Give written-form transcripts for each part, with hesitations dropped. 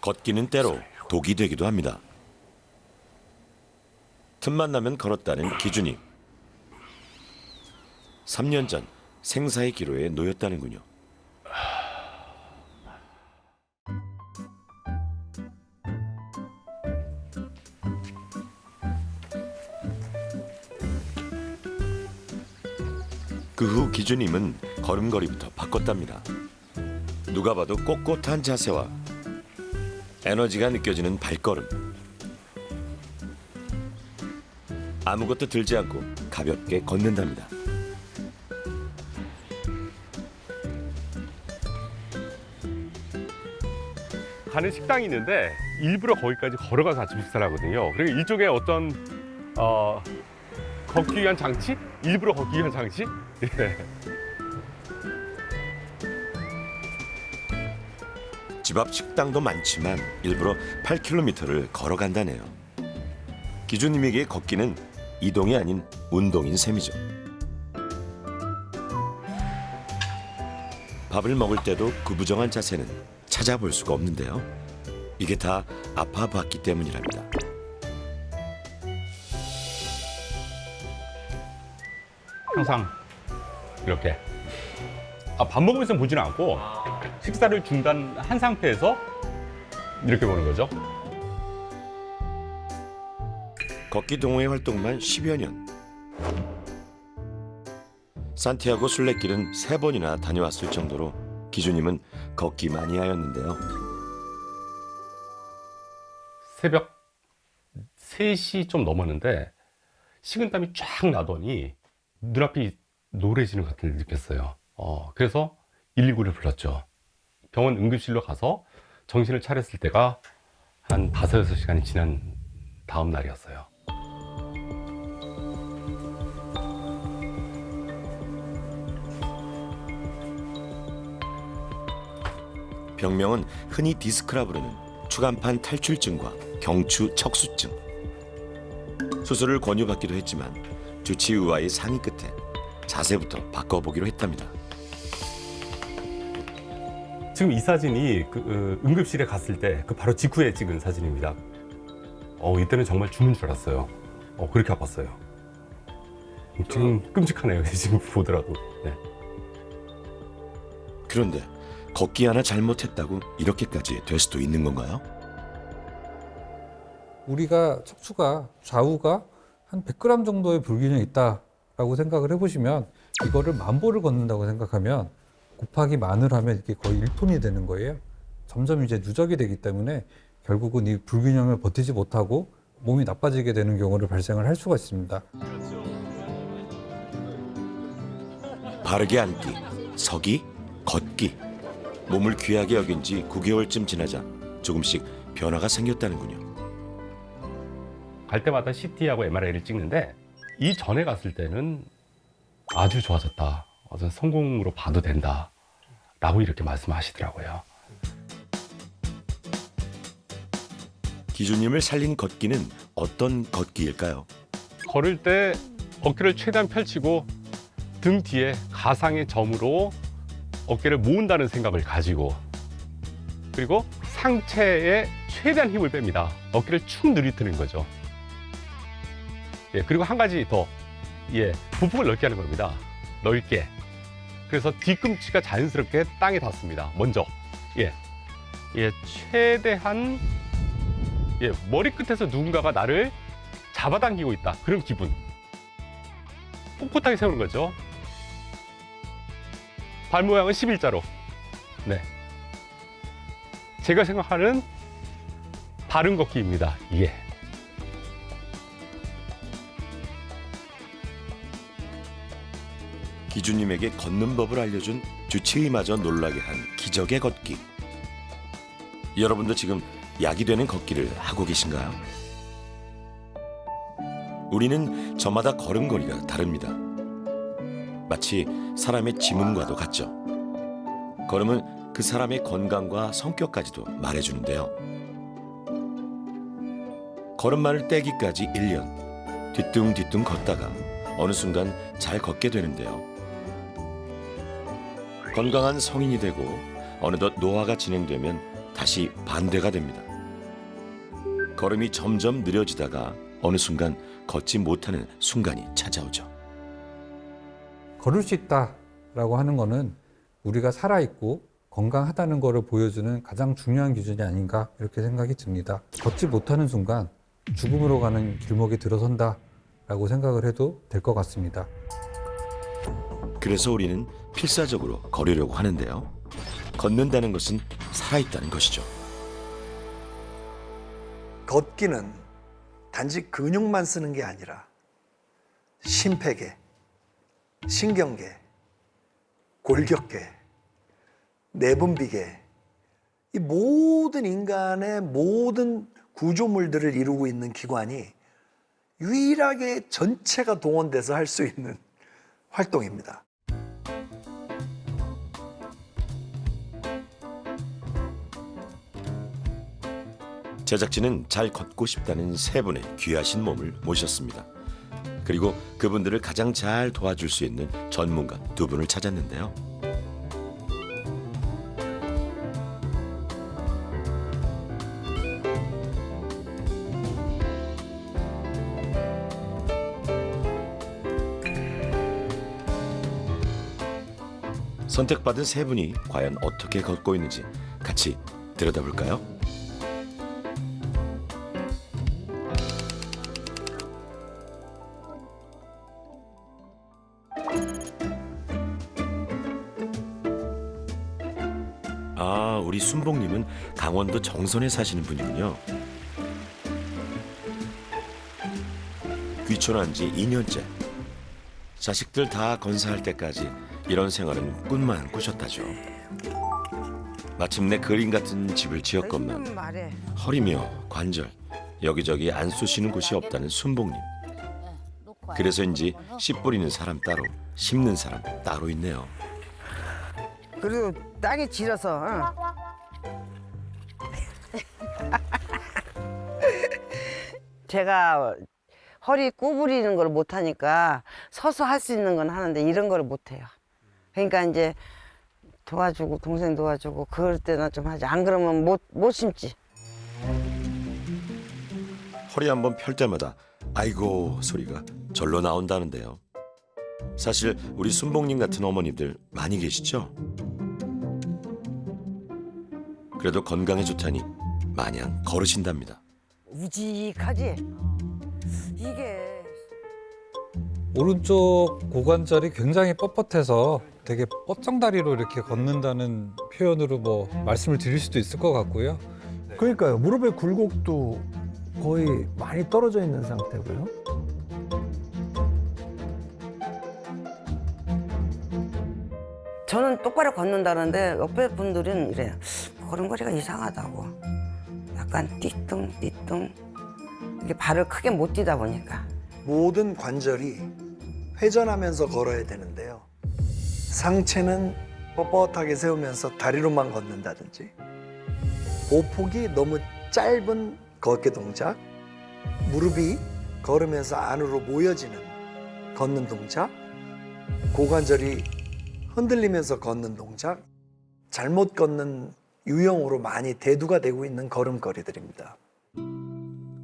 걷기는 때로 독이 되기도 합니다. 틈만 나면 걸었다는 기준이 3년 전 생사의 기로에 놓였다는군요. 그 후 기준님은 걸음걸이부터 바꿨답니다. 누가 봐도 꼿꼿한 자세와 에너지가 느껴지는 발걸음. 아무것도 들지 않고 가볍게 걷는답니다. 가는 식당이 있는데 일부러 거기까지 걸어가서 아침 식사를 하거든요. 그리고 일종의 어떤 걷기 위한 장치? 일부러 걷기 위한 장치? 예. 집 앞 식당도 많지만 일부러 8km를 걸어간다네요. 기준님에게 걷기는 이동이 아닌 운동인 셈이죠. 밥을 먹을 때도 구부정한 자세는 찾아볼 수가 없는데요. 이게 다 아파봤기 때문이랍니다. 항상 이렇게 밥 먹으면서 보지는 않고 식사를 중단한 상태에서 이렇게 보는 거죠. 걷기 동호회 활동만 10여 년. 산티아고 순례길은 3번이나 다녀왔을 정도로 기준님은 걷기 마니아였는데요. 새벽 3시 좀 넘었는데 식은땀이 쫙 나더니 눈앞이 노래지는 것 같은 걸 느꼈어요. 그래서 119를 불렀죠. 병원 응급실로 가서 정신을 차렸을 때가 한 5-6시간이 지난 다음 날이었어요. 병명은 흔히 디스크라 부르는 추간판 탈출증과 경추 척수증. 수술을 권유받기도 했지만 주치 의와의 상의 끝에 자세부터 바꿔보기로 했답니다. 지금 이 사진이 응급실에 갔을 때 그 바로 직후에 찍은 사진입니다. 이때는 정말 죽는 줄 알았어요. 그렇게 아팠어요. 지금 끔찍하네요. 지금 보더라도. 네. 그런데 걷기 하나 잘못했다고 이렇게까지 될 수도 있는 건가요? 우리가 척추가 좌우가 한 100g 정도의 불균형이 있다라고 생각을 해보시면 이거를 10,000보를 걷는다고 생각하면 곱하기 만을 하면 이게 거의 1톤이 되는 거예요. 점점 이제 누적이 되기 때문에 결국은 이 불균형을 버티지 못하고 몸이 나빠지게 되는 경우를 발생을 할 수가 있습니다. 바르게 앉기, 서기, 걷기. 몸을 귀하게 여긴 지 9개월쯤 지나자 조금씩 변화가 생겼다는군요. 갈 때마다 CT하고 MRI를 찍는데 이전에 갔을 때는 아주 좋아졌다. 어떤 성공으로 봐도 된다. 라고 이렇게 말씀하시더라고요. 기준님을 살린 걷기는 어떤 걷기일까요? 걸을 때 어깨를 최대한 펼치고 등 뒤에 가상의 점으로 어깨를 모은다는 생각을 가지고 그리고 상체에 최대한 힘을 뺍니다. 어깨를 축 늘리트는 거죠. 그리고 한 가지 더 부폭을 넓게 하는 겁니다. 넓게. 그래서 뒤꿈치가 자연스럽게 땅에 닿습니다. 먼저 최대한 머리끝에서 누군가가 나를 잡아당기고 있다. 그런 기분. 꼿꼿하게 세우는 거죠. 발 모양은 11자로. 네. 제가 생각하는 바른 걷기입니다. 기준님에게 걷는 법을 알려준 주치의마저 놀라게 한 기적의 걷기. 여러분도 지금 약이 되는 걷기를 하고 계신가요? 우리는 저마다 걸음걸이가 다릅니다. 마치 사람의 지문과도 같죠. 걸음은 그 사람의 건강과 성격까지도 말해주는데요. 걸음마를 떼기까지 1년. 뒤뚱뒤뚱 걷다가 어느 순간 잘 걷게 되는데요. 건강한 성인이 되고 어느덧 노화가 진행되면 다시 반대가 됩니다. 걸음이 점점 느려지다가 어느 순간 걷지 못하는 순간이 찾아오죠. 걸을 수 있다라고 하는 거는 우리가 살아있고 건강하다는 것을 보여주는 가장 중요한 기준이 아닌가 이렇게 생각이 듭니다. 걷지 못하는 순간 죽음으로 가는 길목에 들어선다라고 생각을 해도 될 것 같습니다. 그래서 우리는 필사적으로 걸으려고 하는데요. 걷는다는 것은 살아있다는 것이죠. 걷기는 단지 근육만 쓰는 게 아니라 심폐계, 신경계, 골격계, 내분비계, 이 모든 인간의 모든 구조물들을 이루고 있는 기관이 유일하게 전체가 동원돼서 할 수 있는 활동입니다. 제작진은 잘 걷고 싶다는 세 분의 귀하신 몸을 모셨습니다. 그리고 그분들을 가장 잘 도와줄 수 있는 전문가 두 분을 찾았는데요. 선택받은 세 분이 과연 어떻게 걷고 있는지 같이 들여다볼까요? 아, 우리 순봉님은 강원도 정선에 사시는 분이군요. 귀촌한 지 2년째. 자식들 다 건사할 때까지 이런 생활은 꿈만 꾸셨다죠. 마침내 그림 같은 집을 지었건만 허리며 관절, 여기저기 안 쑤시는 곳이 없다는 순봉님. 그래서인지 씨 뿌리는 사람 따로, 심는 사람 따로 있네요. 그리고 땅이 질어서 제가 허리 구부리는 걸 못하니까 서서 할 수 있는 건 하는데 이런 걸 못해요. 그러니까 이제 도와주고 동생 도와주고 그럴 때나 좀 하지. 안 그러면 못 심지. 허리 한번 펼 때마다 아이고 소리가 절로 나온다는데요. 사실 우리 순봉님 같은 어머님들 많이 계시죠? 그래도 건강에 좋다니 마냥 걸으신답니다. 우직하지? 이게 오른쪽 고관절이 굉장히 뻣뻣해서 되게 뻗정다리로 이렇게 걷는다는 표현으로 뭐 말씀을 드릴 수도 있을 것 같고요. 그러니까요. 무릎의 굴곡도 거의 많이 떨어져 있는 상태고요. 저는 똑바로 걷는다는데 옆에 분들은 이래요. 걸음걸이가 이상하다고. 약간 띠뚱띠뚱. 이게 발을 크게 못 뛰다 보니까. 모든 관절이 회전하면서 걸어야 되는데요. 상체는 뻣뻣하게 세우면서 다리로만 걷는다든지, 보폭이 너무 짧은 걷기 동작, 무릎이 걸으면서 안으로 모여지는 걷는 동작, 고관절이 흔들리면서 걷는 동작, 잘못 걷는 유형으로 많이 대두가 되고 있는 걸음걸이들입니다.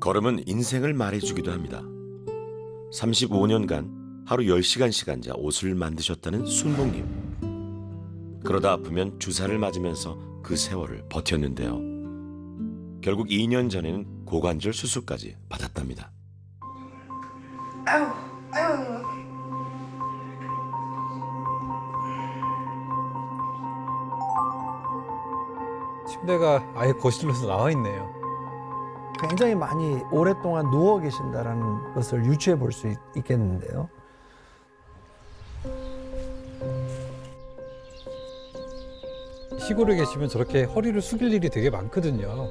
걸음은 인생을 말해주기도 합니다. 35년간 하루 10시간씩 앉아 옷을 만드셨다는 순봉님. 그러다 아프면 주사를 맞으면서 그 세월을 버텼는데요. 결국 2년 전에는 고관절 수술까지 받았답니다. 침대가 아예 거실로서 나와 있네요. 굉장히 많이 오랫동안 누워 계신다는 것을 유추해 볼 수 있겠는데요. 시골에 계시면 저렇게 허리를 숙일 일이 되게 많거든요.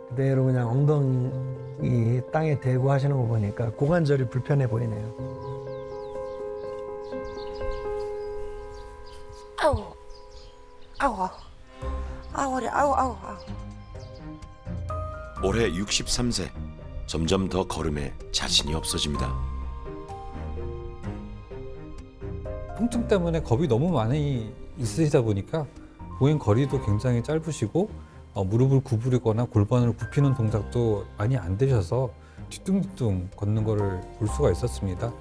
그대로 그냥 엉덩이 땅에 대고 하시는 거 보니까 고관절이 불편해 보이네요. 아우, 아우, 아우, 허리, 아우. 올해 63세. 점점 더 걸음에 자신이 없어집니다. 통증 때문에 겁이 너무 많이 있으시다 보니까 보행 거리도 굉장히 짧으시고 무릎을 구부리거나 골반을 굽히는 동작도 많이 안 되셔서 뒤뚱뒤뚱 걷는 거를 볼 수가 있었습니다.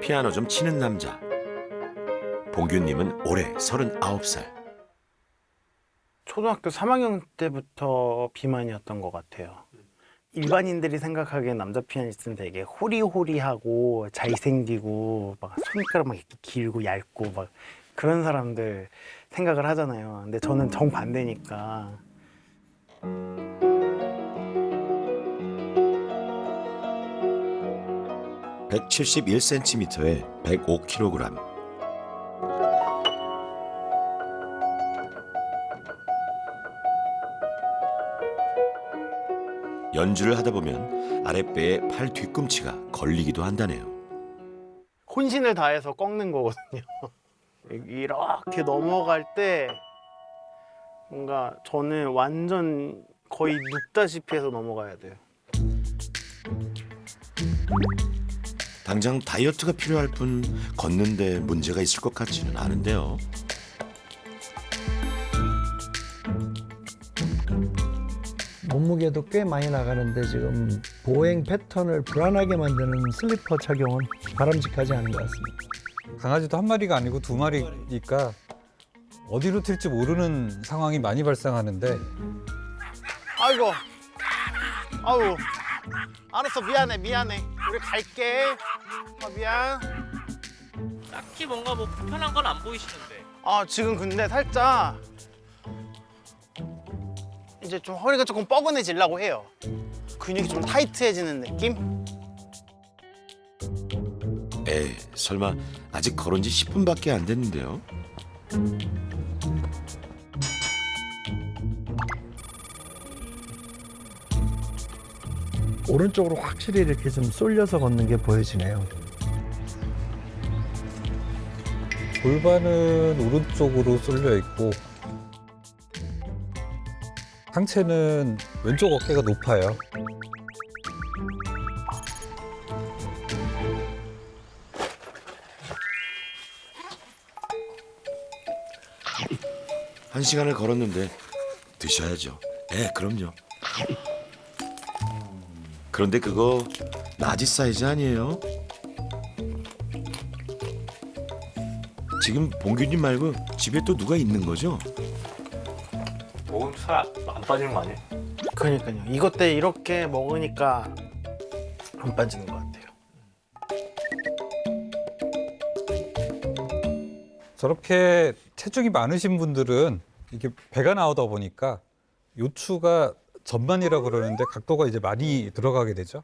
피아노 좀 치는 남자. 봉규님은 올해 39살. 초등학교 3학년 때부터 비만이었던 것 같아요. 일반인들이 생각하기엔 남자 피아니스트는 되게 호리호리하고 잘생기고 막 손가락 막 이렇게 길고 얇고 막 그런 사람들 생각을 하잖아요. 근데 저는 정반대니까. (171cm에) (105kg). 연주를 하다 보면 아랫배에 팔 뒤꿈치가 걸리기도 한다네요. 혼신을 다해서 꺾는 거거든요. 이렇게 넘어갈 때 뭔가 저는 완전 거의 눕다시피 해서 넘어가야 돼요. 당장 다이어트가 필요할 뿐 걷는데 문제가 있을 것 같지는 않은데요. 몸무게도 꽤 많이 나가는데 지금 보행 패턴을 불안하게 만드는 슬리퍼 착용은 바람직하지 않은 것 같습니다. 강아지도 한 마리가 아니고 두 마리니까 어디로 튈지 모르는 상황이 많이 발생하는데 아이고, 아우, 알았어, 미안해. 우리 갈게. 미안. 딱히 뭔가 뭐 불편한 건 안 보이시는데. 지금 근데 살짝 이제 좀 허리가 조금 뻐근해지려고 해요. 근육이 좀 타이트해지는 느낌? 에이, 설마 아직 걸은 지 10분밖에 안 됐는데요. 오른쪽으로 확실히 이렇게 좀 쏠려서 걷는 게 보여지네요. 골반은 오른쪽으로 쏠려 있고 상체는 왼쪽 어깨가 높아요. 한 시간을 걸었는데 드셔야죠. 그럼요. 그런데 그거 라지 사이즈 아니에요? 지금 봉규님 말고 집에 또 누가 있는 거죠? 먹으면 살 안 빠지는 거 아니에요? 그러니까요. 이것 때 이렇게 먹으니까 안 빠지는 것 같아요. 저렇게 체중이 많으신 분들은 이게 배가 나오다 보니까 요추가 전만이라고 그러는데 각도가 이제 많이 들어가게 되죠.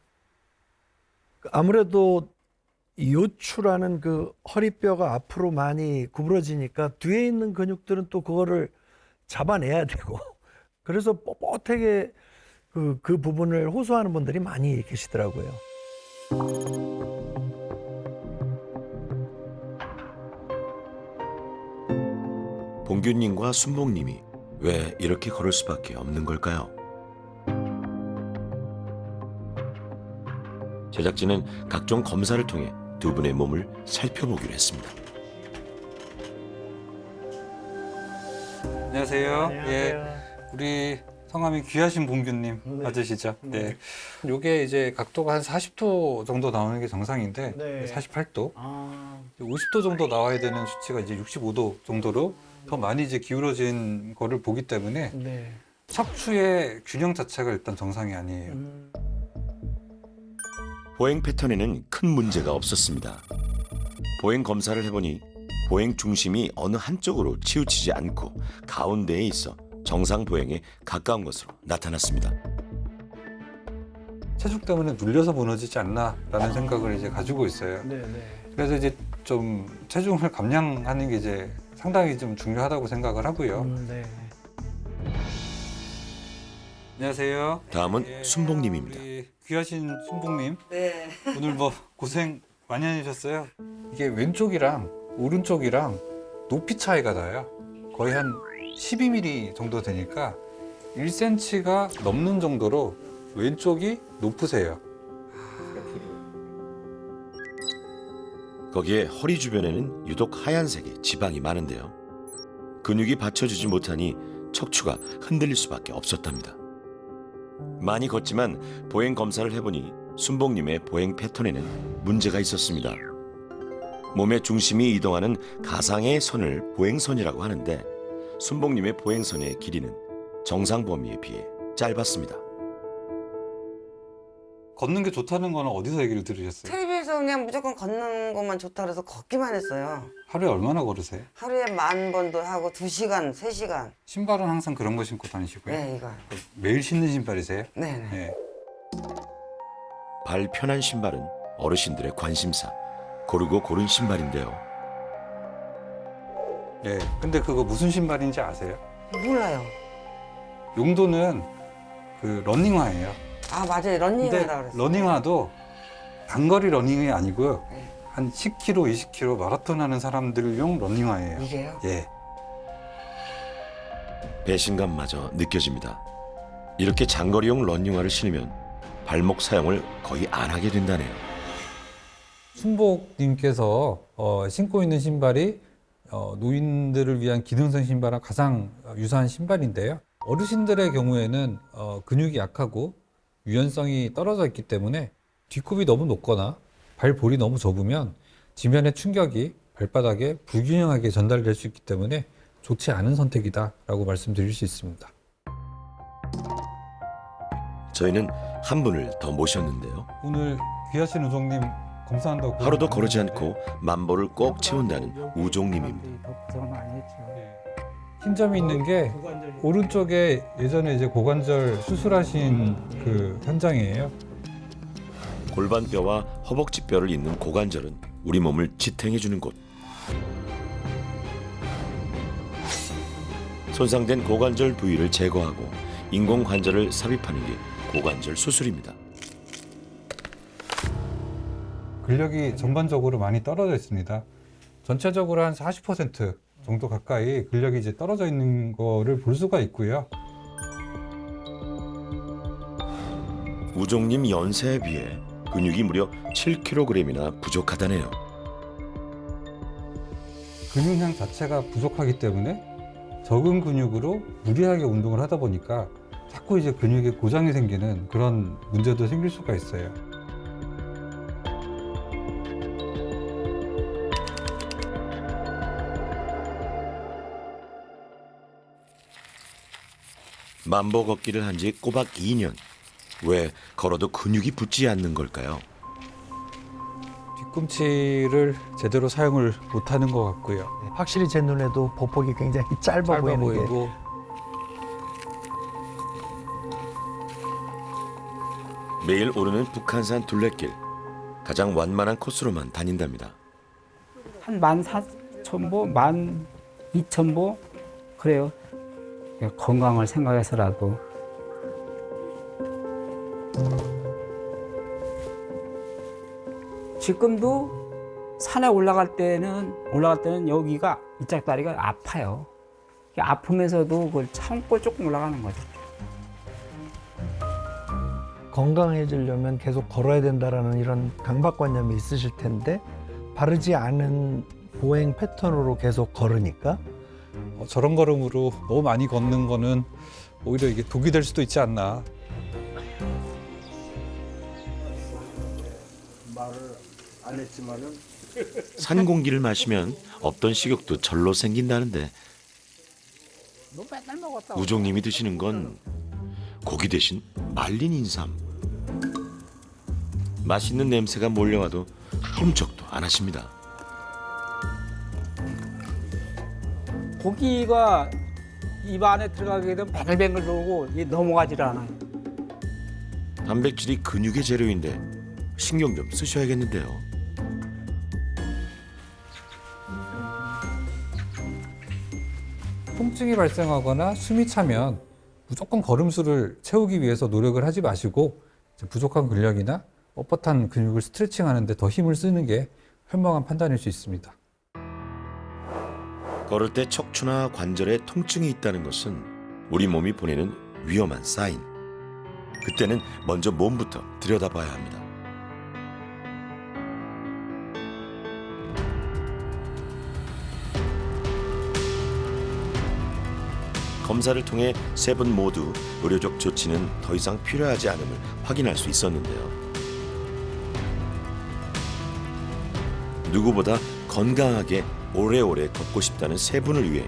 아무래도 이 요추라는 그 허리뼈가 앞으로 많이 구부러지니까 뒤에 있는 근육들은 또 그거를 잡아내야 되고 그래서 뻣뻣하게 그 부분을 호소하는 분들이 많이 계시더라고요. 봉규님과 순봉님이 왜 이렇게 걸을 수밖에 없는 걸까요? 제작진은 각종 검사를 통해 두 분의 몸을 살펴보기로 했습니다. 안녕하세요. 우리 성함이 귀하신 봉규님 맞으시죠? 네. 요게 이제 각도가 한 40도 정도 나오는 게 정상인데 네. 48도, 50도 정도 나와야 되는 수치가 이제 65도 정도로 더 많이 이제 기울어진 거를 보기 때문에 네. 척추의 균형 자체가 일단 정상이 아니에요. 보행 패턴에는 큰 문제가 없었습니다. 보행 검사를 해보니 보행 중심이 어느 한쪽으로 치우치지 않고 가운데에 있어 정상 보행에 가까운 것으로 나타났습니다. 체중 때문에 눌려서 무너지지 않나라는 생각을 이제 가지고 있어요. 그래서 이제 좀 체중을 감량하는 게 이제 상당히 좀 중요하다고 생각을 하고요. 안녕하세요. 다음은 순봉님입니다. 우리 귀하신 순봉님. 네. 오늘 뭐 고생 많이 하셨어요. 이게 왼쪽이랑 오른쪽이랑 높이 차이가 나요. 거의 한 12mm 정도 되니까 1cm가 넘는 정도로 왼쪽이 높으세요. 거기에 허리 주변에는 유독 하얀색의 지방이 많은데요. 근육이 받쳐주지 못하니 척추가 흔들릴 수밖에 없었답니다. 많이 걷지만 보행 검사를 해보니 순복님의 보행 패턴에는 문제가 있었습니다. 몸의 중심이 이동하는 가상의 선을 보행선이라고 하는데 순복님의 보행선의 길이는 정상 범위에 비해 짧았습니다. 걷는 게 좋다는 거는 어디서 얘기를 들으셨어요? 텔레비에서 그냥 무조건 걷는 것만 좋다 그래서 걷기만 했어요. 하루에 얼마나 걸으세요? 하루에 10,000번도 하고 2시간, 3시간. 신발은 항상 그런 거 신고 다니시고요? 네, 이거. 매일 신는 신발이세요? 네네. 네. 발 편한 신발은 어르신들의 관심사. 고르고 고른 신발인데요. 네. 근데 그거 무슨 신발인지 아세요? 몰라요. 용도는 그 러닝화예요. 아, 맞아요. 근데 런닝이라고 그랬어요. 러닝화도 단거리 러닝이 아니고요. 네. 한 10km, 20km 마라톤 하는 사람들용 러닝화예요. 이게요? 예. 배신감마저 느껴집니다. 이렇게 장거리용 러닝화를 신으면 발목 사용을 거의 안 하게 된다네요. 순복님께서 신고 있는 신발이 노인들을 위한 기능성 신발랑 가장 유사한 신발인데요. 어르신들의 경우에는 근육이 약하고 유연성이 떨어져 있기 때문에 뒷굽이 너무 높거나 발볼이 너무 좁으면 지면의 충격이 발바닥에 불균형하게 전달될 수 있기 때문에 좋지 않은 선택이다라고 말씀드릴 수 있습니다. 저희는 한 분을 더 모셨는데요. 오늘 귀하신 우종님 검사한다고 하루도 거르지 않고 만보를 꼭 채운다는 우종님입니다. 흰 점이 있는 게 오른쪽에 예전에 이제 고관절 수술하신 그 현장이에요. 골반뼈와 허벅지뼈를 잇는 고관절은 우리 몸을 지탱해주는 곳. 손상된 고관절 부위를 제거하고 인공관절을 삽입하는 게 고관절 수술입니다. 근력이 전반적으로 많이 떨어져 있습니다. 전체적으로 한 40% 정도 가까이 근력이 이제 떨어져 있는 거를 볼 수가 있고요. 우종님 연세에 비해 근육이 무려 7kg이나 부족하다네요. 근육량 자체가 부족하기 때문에 적은 근육으로 무리하게 운동을 하다 보니까 자꾸 이제 근육에 고장이 생기는 그런 문제도 생길 수가 있어요. 만보 걷기를 한 지 꼬박 2년. 왜 걸어도 근육이 붙지 않는 걸까요? 뒤꿈치를 제대로 사용을 못하는 것 같고요. 확실히 제 눈에도 보폭이 굉장히 짧아, 짧아 보이는 게 보이고 매일 오르는 북한산 둘레길. 가장 완만한 코스로만 다닌답니다. 한 14,000보, 12,000보 그래요. 건강을 생각해서라도. 지금도 산에 올라갈 때는 여기가 이쪽 다리가 아파요. 아프면서도 그걸 참고 조금 올라가는 거죠. 건강해지려면 계속 걸어야 된다라는 이런 강박관념이 있으실 텐데 바르지 않은 보행 패턴으로 계속 걸으니까 저런 걸음으로 너무 많이 걷는 거는 오히려 이게 독이 될 수도 있지 않나. 산 공기를 마시면 없던 식욕도 절로 생긴다는데 우종님이 드시는 건 고기 대신 말린 인삼. 맛있는 냄새가 몰려와도 흠쩍도 안 하십니다. 고기가 입 안에 들어가게 되면 뱅글뱅글 돌고 넘어가질 않아요. 단백질이 근육의 재료인데 신경 좀 쓰셔야겠는데요. 통증이 발생하거나 숨이 차면 무조건 걸음수를 채우기 위해서 노력을 하지 마시고 부족한 근력이나 뻣뻣한 근육을 스트레칭하는 데 더 힘을 쓰는 게 현명한 판단일 수 있습니다. 걸을 때 척추나 관절에 통증이 있다는 것은 우리 몸이 보내는 위험한 사인. 그때는 먼저 몸부터 들여다봐야 합니다. 검사를 통해 세 분 모두 의료적 조치는 더 이상 필요하지 않음을 확인할 수 있었는데요. 누구보다 건강하게 오래오래 걷고 싶다는 세 분을 위해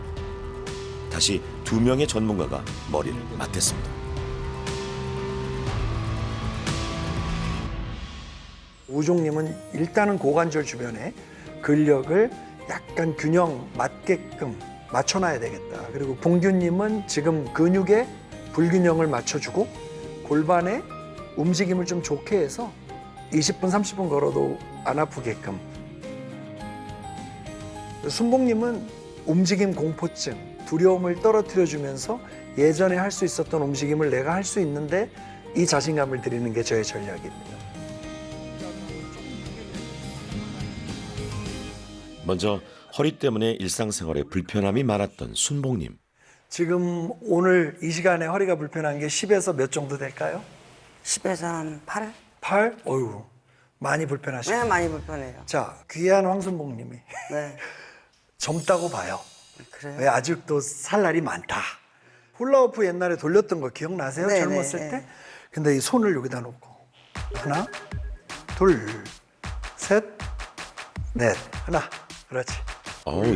다시 2명의 전문가가 머리를 맞댔습니다. 우종님은 일단은 고관절 주변에 근력을 약간 균형 맞게끔 맞춰놔야 되겠다. 그리고 봉규님은 지금 근육에 불균형을 맞춰주고 골반에 움직임을 좀 좋게 해서 20분, 30분 걸어도 안 아프게끔. 순봉님은 움직임 공포증, 두려움을 떨어뜨려주면서 예전에 할 수 있었던 움직임을 내가 할 수 있는데 이 자신감을 드리는 게 저의 전략입니다. 먼저 허리 때문에 일상생활에 불편함이 많았던 순봉님. 지금 오늘 이 시간에 허리가 불편한 게 10에서 몇 정도 될까요? 10에서 한 8? 8? 어휴, 많이 불편하시죠? 네, 많이 불편해요. 자, 귀한 황순봉님이 네. 젊다고 봐요. 그래요? 왜 아직도 살 날이 많다. 훌라후프 옛날에 돌렸던 거 기억나세요? 네, 젊었을 네, 때? 네. 근데 이 손을 여기다 놓고 하나, 둘, 셋, 넷. 하나, 그렇지.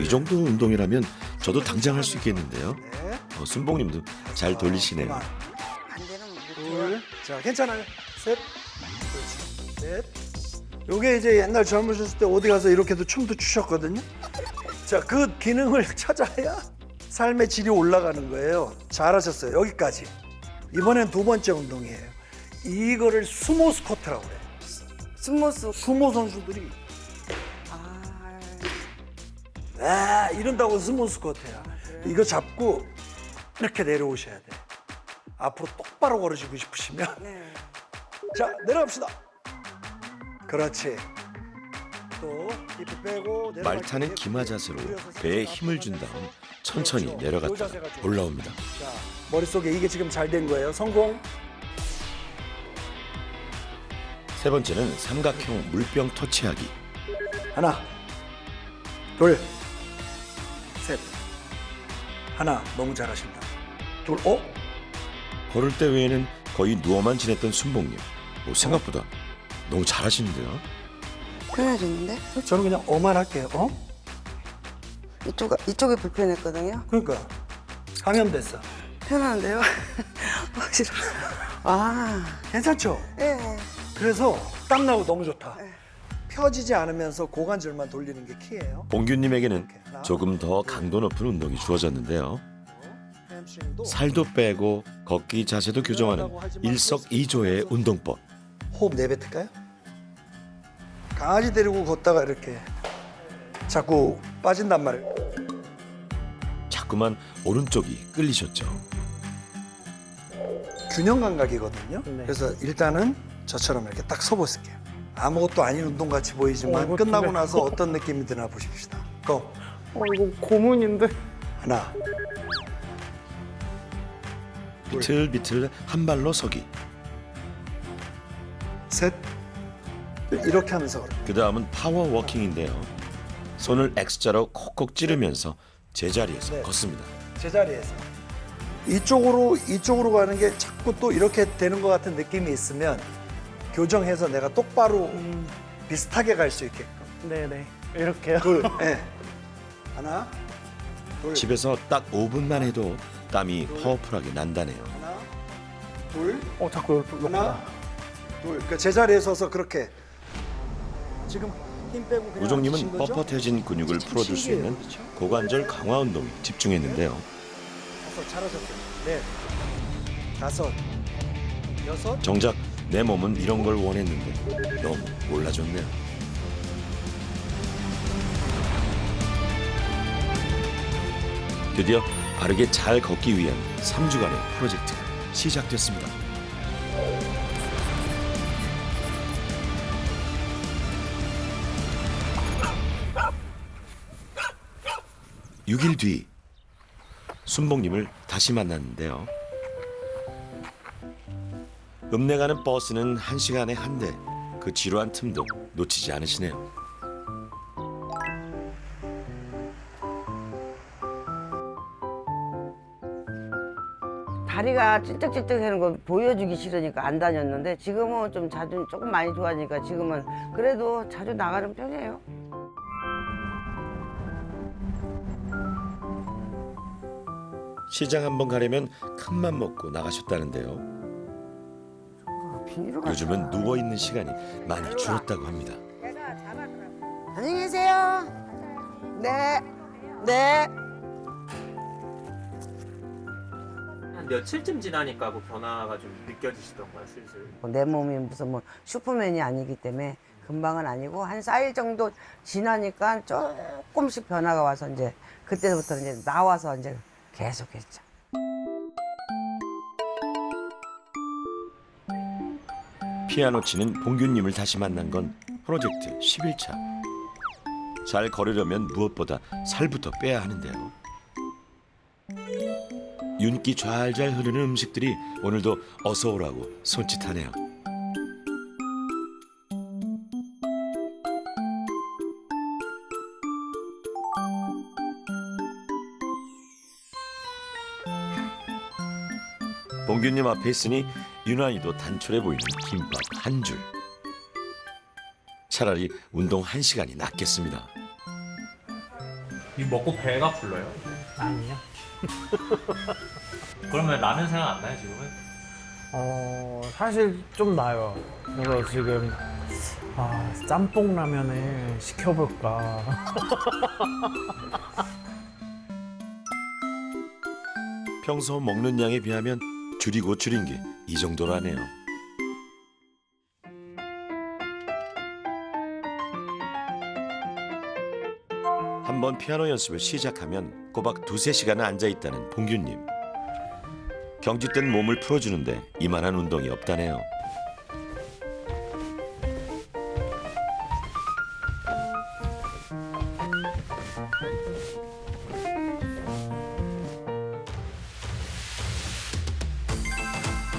이 정도 운동이라면 저도 당장 할 수 있겠는데요. 네. 순봉님도 잘 돌리시네요. 그만. 반대는 못해요. 둘, 자, 괜찮아요. 셋, 그렇지. 넷. 요게 이제 옛날 젊으셨을 때 어디 가서 이렇게도 춤도 추셨거든요. 자, 그 기능을 찾아야 삶의 질이 올라가는 거예요. 잘하셨어요. 여기까지. 이번엔 두 번째 운동이에요. 이거를 수모 스쿼트라고 그래요. 숨모스. 수모 선수들이 이런다고 수모 스쿼트야. 이거 잡고 이렇게 내려오셔야 돼. 앞으로 똑바로 걸으시고 싶으시면 네. 자, 내려갑시다. 그렇지. 또 깊이 빼고 말 타는 기마 자세로 배에 힘을 준 다음 천천히 내려갔다가 올라옵니다. 자, 머릿속에 이게 지금 잘 된 거예요. 성공. 세 번째는 삼각형 물병 터치하기. 하나, 둘, 셋. 하나, 너무 잘하신다. 둘, 걸을 때 외에는 거의 누워만 지냈던 순봉님. 생각보다 너무 잘하시는데요. 편해졌는데? 저는 그냥 어만 할게요. 이쪽이 불편했거든요. 그러니까 감염됐어. 편한데요? 확실히. 괜찮죠? 예. 그래서 땀나고 너무 좋다. 펴지지 않으면서 고관절만 돌리는 게 키예요. 봉규님에게는 조금 더 강도 높은 운동이 주어졌는데요. 살도 빼고 걷기 자세도 교정하는 일석이조의 운동법. 호흡 내뱉을까요? 강아지 데리고 걷다가 이렇게 자꾸 빠진단 말이에요. 자꾸만 오른쪽이 끌리셨죠. 균형 감각이거든요. 네. 그래서 일단은 저처럼 이렇게 딱 서보실게요. 아무것도 아닌 운동 같이 보이지만 이거 끝나고 되게- 나서 어떤 느낌이 드나 보십시다. 고! 이거 고문인데. 하나, 비틀비틀 한 발로 서기. 셋. 이렇게 하면서 걸어요. 그 다음은 파워워킹인데요. 손을 X자로 콕콕 찌르면서 제자리에서 네. 걷습니다. 제자리에서 이쪽으로 가는 게 자꾸 또 이렇게 되는 것 같은 느낌이 있으면 교정해서 내가 똑바로 비슷하게 갈 수 있게끔. 네네. 이렇게요. 둘, 네. 하나, 둘, 집에서 딱 5분만 해도 땀이 퍼플하게 난다네요. 하나, 둘, 자꾸 옆으로. 하나, 둘. 그 제자리에 서서 그렇게 지금 힘 빼고 그냥 우종님은 앉으신 거죠? 뻣뻣해진 근육을 참 풀어줄 수 신기해요, 있는 그렇죠? 고관절 강화 운동에 집중했는데요. 다섯, 잘하셨어요. 넷, 다섯, 여섯. 정작 내 몸은 이런 걸 원했는데 너무 몰라줬네요. 드디어 바르게 잘 걷기 위한 3주간의 프로젝트가 시작됐습니다. 6일 뒤 순봉님을 다시 만났는데요. 읍내 가는 버스는 1시간에 한 대. 그 지루한 틈도 놓치지 않으시네요. 다리가 찐득찐득하는 거 보여주기 싫으니까 안 다녔는데 지금은 좀 자주 조금 많이 좋아지니까 지금은 그래도 자주 나가는 편이에요. 시장 한번 가려면 큰맘 먹고 나가셨다는데요. 비닐을 요즘은 누워 있는 시간이 많이 줄었다고 합니다. 안녕히 계세요. 네. 네. 한 며칠쯤 지나니까 그 변화가 좀 느껴지시던가요, 슬슬? 내 몸이 무슨 뭐 슈퍼맨이 아니기 때문에 금방은 아니고 한 4일 정도 지나니까 조금씩 변화가 와서 이제 그때부터 이제 나와서 이제 계속했죠. 피아노 치는 봉규님을 다시 만난 건 프로젝트 10일차. 잘 걸으려면 무엇보다 살부터 빼야 하는데요. 윤기 잘잘 흐르는 음식들이 오늘도 어서 오라고 손짓하네요. 봉규님 앞에 있으니 유난히도 단촐해 보이는 김밥 한 줄. 차라리 운동 1시간이 낫겠습니다. 이거 먹고 배가 불러요? 아니요. 그러면 라면 생각 안 나요, 지금은? 사실 좀 나요. 그래서 지금 짬뽕 라면을 시켜볼까. 평소 먹는 양에 비하면 줄이고 줄인 게 이 정도라네요. 한번 피아노 연습을 시작하면 꼬박 2~3시간은 앉아있다는 봉규님. 경직된 몸을 풀어주는데 이만한 운동이 없다네요.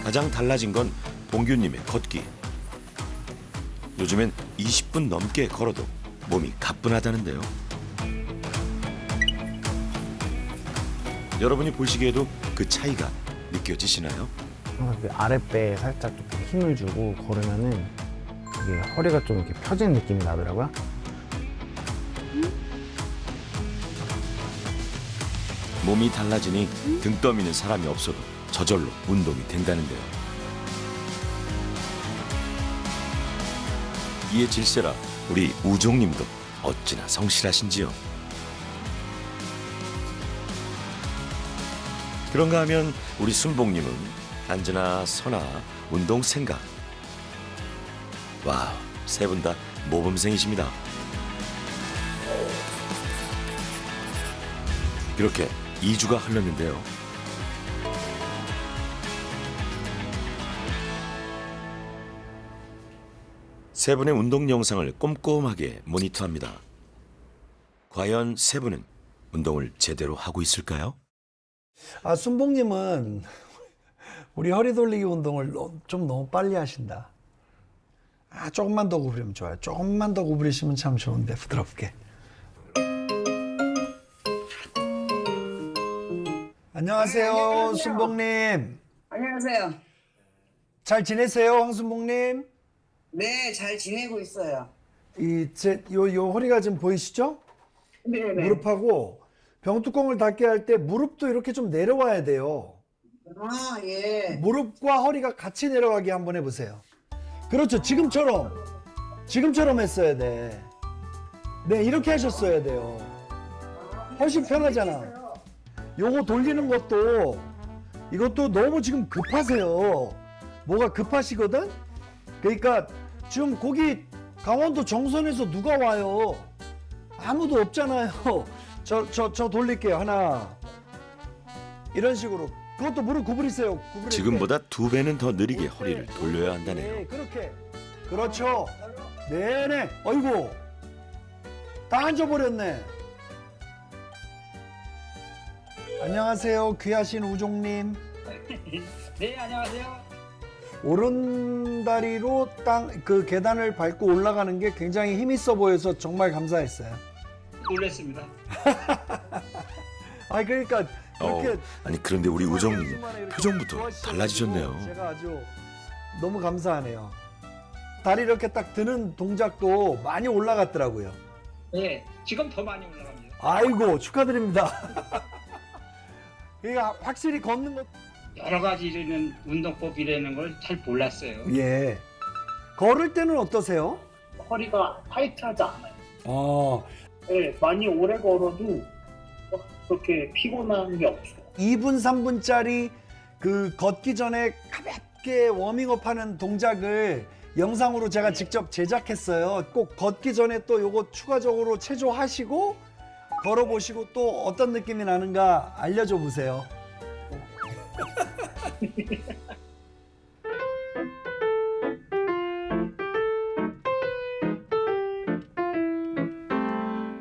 가장 달라진 건 봉규님의 걷기. 요즘엔 20분 넘게 걸어도 몸이 가뿐하다는데요. 여러분이 보시기에도 그 차이가 느껴지시나요? 그 아랫배에 살짝 좀 힘을 주고 걸으면은 이게 허리가 좀 이렇게 펴진 느낌이 나더라고요. 몸이 달라지니 등 떠미는 사람이 없어도 저절로 운동이 된다는데요. 이에 질세라 우리 우종님도 어찌나 성실하신지요. 그런가 하면 우리 순봉님은 안전아 선아 운동 생각. 와우, 세 분 다 모범생이십니다. 이렇게 2주가 흘렀는데요. 세 분의 운동 영상을 꼼꼼하게 모니터합니다. 과연 세 분은 운동을 제대로 하고 있을까요? 순봉님은 우리 허리 돌리기 운동을 좀 너무 빨리 하신다. 조금만 더 구부리면 좋아요. 조금만 더 구부리시면 참 좋은데, 부드럽게. 안녕하세요, 순봉님. 안녕하세요. 잘 지내세요, 황순봉님? 네, 잘 지내고 있어요. 요 허리가 지금 보이시죠? 네네. 무릎하고 병뚜껑을 닫게 할 때 무릎도 이렇게 좀 내려와야 돼요. 아, 예. 무릎과 허리가 같이 내려가게 한번 해보세요. 그렇죠. 지금처럼 했어야 돼. 네, 이렇게 하셨어야 돼요. 훨씬 편하잖아. 요거 돌리는 것도 이것도 너무 지금 급하세요. 뭐가 급하시거든? 그러니까 지금 거기 강원도 정선에서 누가 와요? 아무도 없잖아요. 저 돌릴게요. 하나. 이런 식으로. 그것도 무릎 구부리세요. 구부릴 지금보다 2배는 더 느리게 허리를 돌려야 때. 한다네요. 네, 그렇게. 그렇죠. 네네. 어이구. 다 앉아버렸네. 안녕하세요. 귀하신 우종님. 네, 안녕하세요. 오른다리로 그 계단을 밟고 올라가는 게 굉장히 힘 있어 보여서 정말 감사했어요. 놀랐습니다. 아 그러니까 그렇게 아니 그런데 우리 우정님 이렇게 표정부터 좋아하셔가지고 달라지셨네요. 제가 아주 너무 감사하네요. 다리 이렇게 딱 드는 동작도 많이 올라갔더라고요. 네, 지금 더 많이 올라갑니다. 아이고 축하드립니다. 그러니까 확실히 걷는 것. 여러 가지 이런 운동법이라는 걸 잘 몰랐어요. 예. 걸을 때는 어떠세요? 허리가 타이트하지 않아요. 어. 네, 많이 오래 걸어도 그렇게 피곤한 게 없어요. 2분 3분짜리 그 걷기 전에 가볍게 워밍업하는 동작을 영상으로 제가 직접 제작했어요. 꼭 걷기 전에 또 요거 추가적으로 체조하시고 걸어보시고 또 어떤 느낌이 나는가 알려줘 보세요.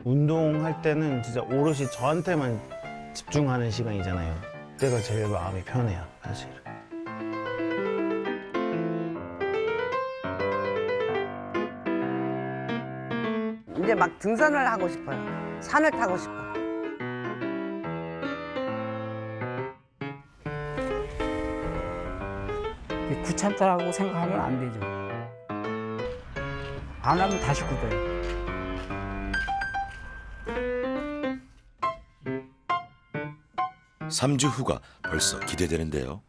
운동할 때는 진짜 오롯이 저한테만 집중하는 시간이잖아요. 그때가 제일 마음이 편해요, 사실. 이제 막 등산을 하고 싶어요. 산을 타고 싶어. 귀찮다라고 생각하면 안 되죠. 안 하면 다시 굳어요. 삼 주 후가 벌써 기대되는데요.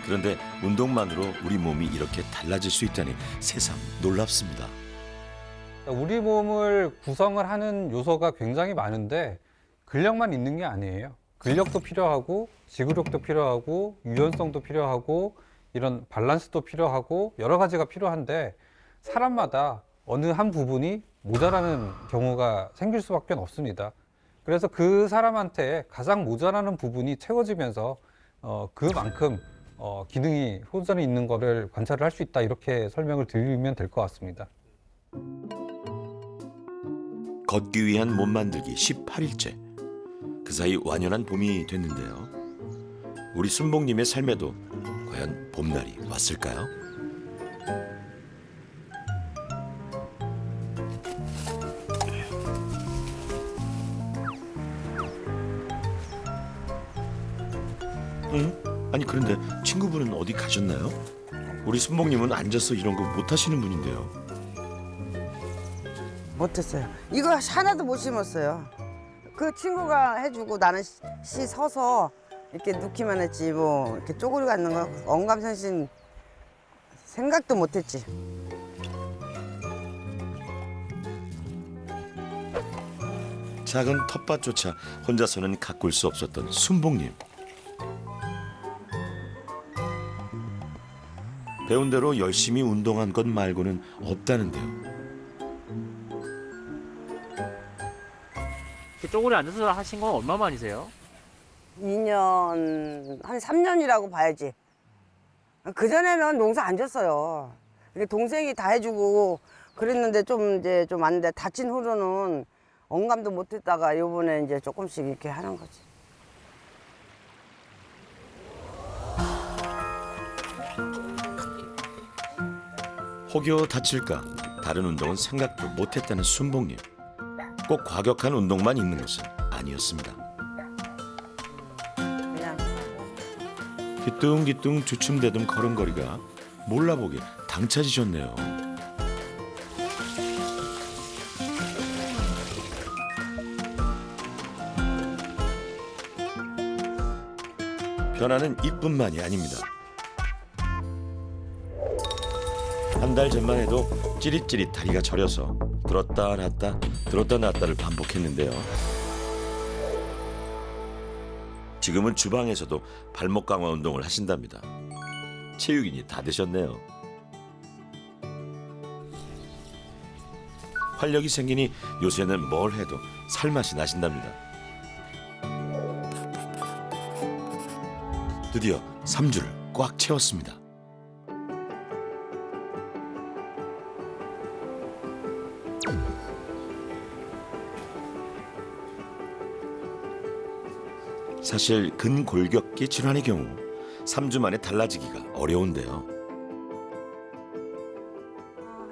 그런데 운동만으로 우리 몸이 이렇게 달라질 수 있다니 새삼 놀랍습니다. 우리 몸을 구성을 하는 요소가 굉장히 많은데 근력만 있는 게 아니에요. 근력도 필요하고 지구력도 필요하고 유연성도 필요하고 이런 밸런스도 필요하고 여러 가지가 필요한데 사람마다 어느 한 부분이 모자라는 경우가 생길 수밖에 없습니다. 그래서 그 사람한테 가장 모자라는 부분이 채워지면서 그만큼 기능이 호전이 있는 거를 관찰을 할 수 있다, 이렇게 설명을 드리면 될 것 같습니다. 걷기 위한 몸 만들기 18일째. 그 사이 완연한 봄이 됐는데요. 우리 순복님의 삶에도 과연 봄날이 왔을까요? 응? 아니 그런데 친구분은 어디 가셨나요? 우리 순복님은 앉아서 이런 거 못 하시는 분인데요. 못했어요. 이거 하나도 못 심었어요. 그 친구가 해주고 나는 씨 서서 이렇게 넣기만 했지 뭐 이렇게 쪼그려 갖는 거 언감생심 생각도 못했지. 작은 텃밭조차 혼자서는 가꿀 수 없었던 순복님. 배운 대로 열심히 운동한 것 말고는 없다는데요. 쪼그려 앉아서 하신 건 얼마 만이세요? 2년, 한 3년이라고 봐야지. 그전에는 농사 안 졌어요. 이게 동생이 다 해주고 그랬는데 좀 안 돼. 다친 후로는 언감도 못 했다가 요번에 이제 조금씩 이렇게 하는 거지. 혹여 다칠까 다른 운동은 생각도 못했다는 순복님. 꼭 과격한 운동만 있는 것은 아니었습니다. 그냥 뒤뚱뒤뚱 주춤대듬 걸음걸이가 몰라보게 당차지셨네요. 변화는 이뿐만이 아닙니다. 한 달 전만 해도 찌릿찌릿 다리가 저려서 들었다 놨다 들었다 놨다를 반복했는데요. 지금은 주방에서도 발목 강화 운동을 하신답니다. 체육인이 다 되셨네요. 활력이 생기니 요새는 뭘 해도 살맛이 나신답니다. 드디어 3주를 꽉 채웠습니다. 사실 근골격계 질환의 경우 3주 만에 달라지기가 어려운데요.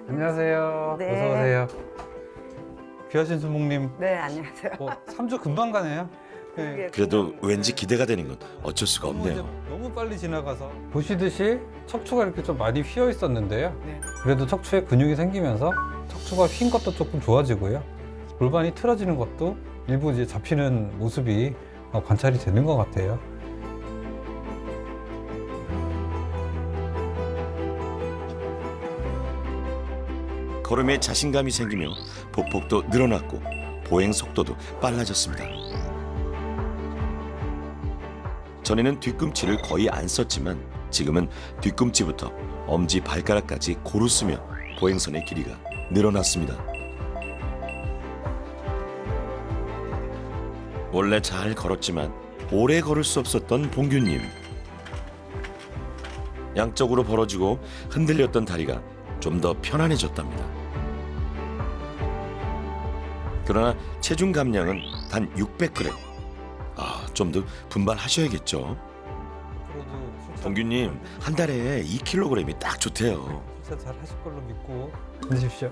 안녕하세요. 네. 어서 오세요. 귀하신 순봉님, 네, 안녕하세요. 3주 금방 가네요. 네. 그래도 왠지 기대가 되는 건 어쩔 수가 없네요. 너무 빨리 지나가서 보시듯이 척추가 이렇게 좀 많이 휘어 있었는데요. 네. 그래도 척추에 근육이 생기면서 척추가 휜 것도 조금 좋아지고요. 골반이 틀어지는 것도 일부 이제 잡히는 모습이 관찰이 되는 것 같아요. 걸음에 자신감이 생기며 보폭도 늘어났고 보행 속도도 빨라졌습니다. 전에는 뒤꿈치를 거의 안 썼지만 지금은 뒤꿈치부터 엄지 발가락까지 고루 쓰며 보행선의 길이가 늘어났습니다. 원래 잘 걸었지만 오래 걸을 수 없었던 봉규님. 양쪽으로 벌어지고 흔들렸던 다리가 좀 더 편안해졌답니다. 그러나 체중 감량은 단 600g. 좀 더 분발하셔야겠죠. 봉규님, 한 달에 2kg이 딱 좋대요. 진짜 잘 하실 걸로 믿고 힘내십시오.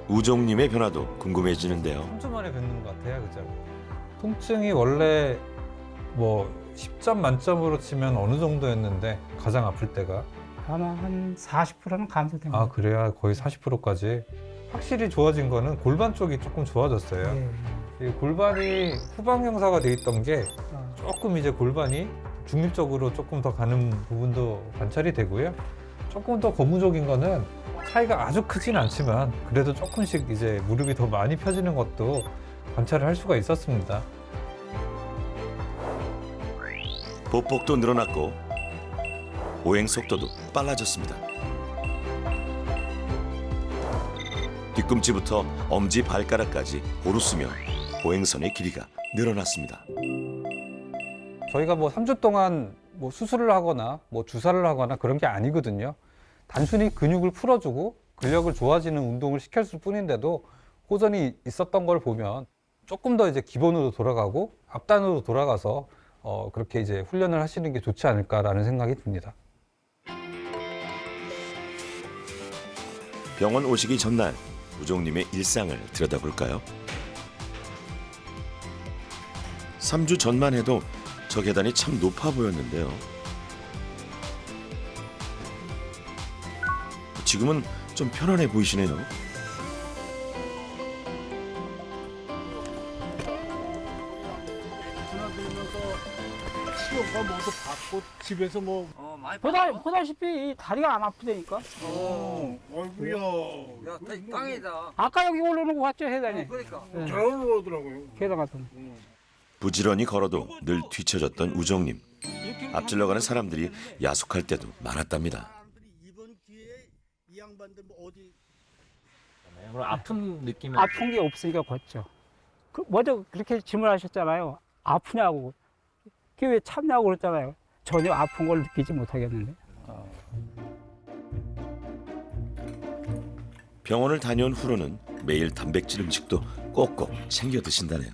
우종님의 변화도 궁금해지는데요. 3주 만에 뵙는 것 같아요, 그죠? 통증이 원래 뭐 10점 만점으로 치면 어느 정도였는데 가장 아플 때가? 아마 한 40%는 감소된 것 아, 같아요. 그래야 거의 40%까지. 확실히 좋아진 거는 골반 쪽이 조금 좋아졌어요. 네. 이 골반이 후방경사가 돼 있던 게 조금 이제 골반이 중립적으로 조금 더 가는 부분도 관찰이 되고요. 조금 더 고무적인 거는 차이가 아주 크진 않지만 그래도 조금씩 이제 무릎이 더 많이 펴지는 것도 관찰을 할 수가 있었습니다. 보폭도 늘어났고 보행 속도도 빨라졌습니다. 뒤꿈치부터 엄지 발가락까지 고루 쓰며 보행선의 길이가 늘어났습니다. 저희가 뭐 3주 동안 뭐 수술을 하거나 뭐 주사를 하거나 그런 게 아니거든요. 단순히 근육을 풀어주고 근력을 좋아지는 운동을 시켰을 뿐인데도 호전이 있었던 걸 보면 조금 더 이제 기본으로 돌아가고 앞단으로 돌아가서 그렇게 이제 훈련을 하시는 게 좋지 않을까라는 생각이 듭니다. 병원 오시기 전날 우종님의 일상을 들여다볼까요? 3주 전만 해도 저 계단이 참 높아 보였는데요. 지금은 좀 편안해 보이시네요. 치료가 뭐도 받고 집에서 뭐 보다시피 이 다리가 안 아프다니까. 어이구야 땅이다. 아까 여기 올라오는 거 봤죠, 해단이? 그러니까. 잘 올라오더라고요. 계단 같은. 부지런히 걸어도 늘 뒤처졌던 우종님. 앞질러 가는 사람들이 야속할 때도 많았답니다. 이번 기회에 이 양반들 뭐 어디 그럼 아픈 느낌은 아픈 게 없으니까 걷죠. 먼저 그렇게 질문하셨잖아요. 아프냐고. 그게 왜 참냐고 그랬잖아요. 전혀 아픈 걸 느끼지 못하겠는데. 병원을 다녀온 후로는 매일 단백질 음식도 꼭꼭 챙겨 드신다네요.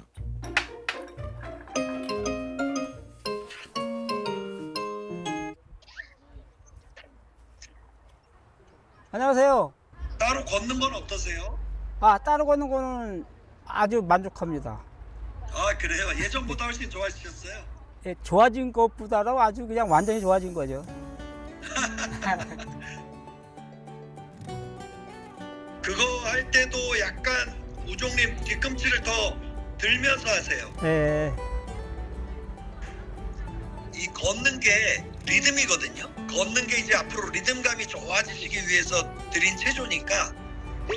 안녕하세요. 따로 걷는 건 어떠세요? 따로 걷는 거는 아주 만족합니다. 아 그래요? 예전보다 훨씬 좋아지셨어요? 예, 좋아진 것보다는 아주 그냥 완전히 좋아진 거죠. 그거 할 때도 약간 우종님 뒤꿈치를 더 들면서 하세요. 예, 이 걷는 게 리듬이거든요. 걷는 게 이제 앞으로 리듬감이 좋아지시기 위해서 드린 체조니까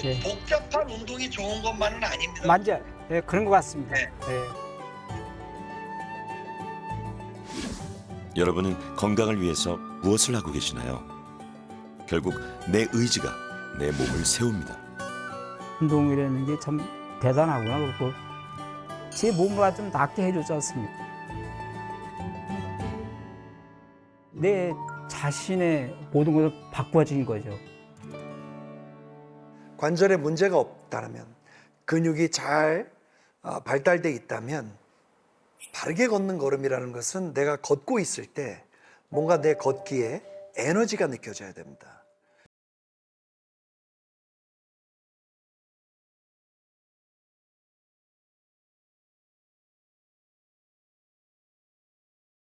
예. 복잡한 운동이 좋은 것만은 아닙니다. 예, 그런 것 같습니다. 네. 예. 여러분은 건강을 위해서 무엇을 하고 계시나요? 결국 내 의지가 내 몸을 세웁니다. 운동이라는 게 참 대단하구나. 그리고 제 몸을 좀 낫게 해주지 않습니까? 내 자신의 모든 것을 바꿔진 거죠. 관절에 문제가 없다면 근육이 잘 발달돼 있다면 바르게 걷는 걸음이라는 것은 내가 걷고 있을 때 뭔가 내 걷기에 에너지가 느껴져야 됩니다.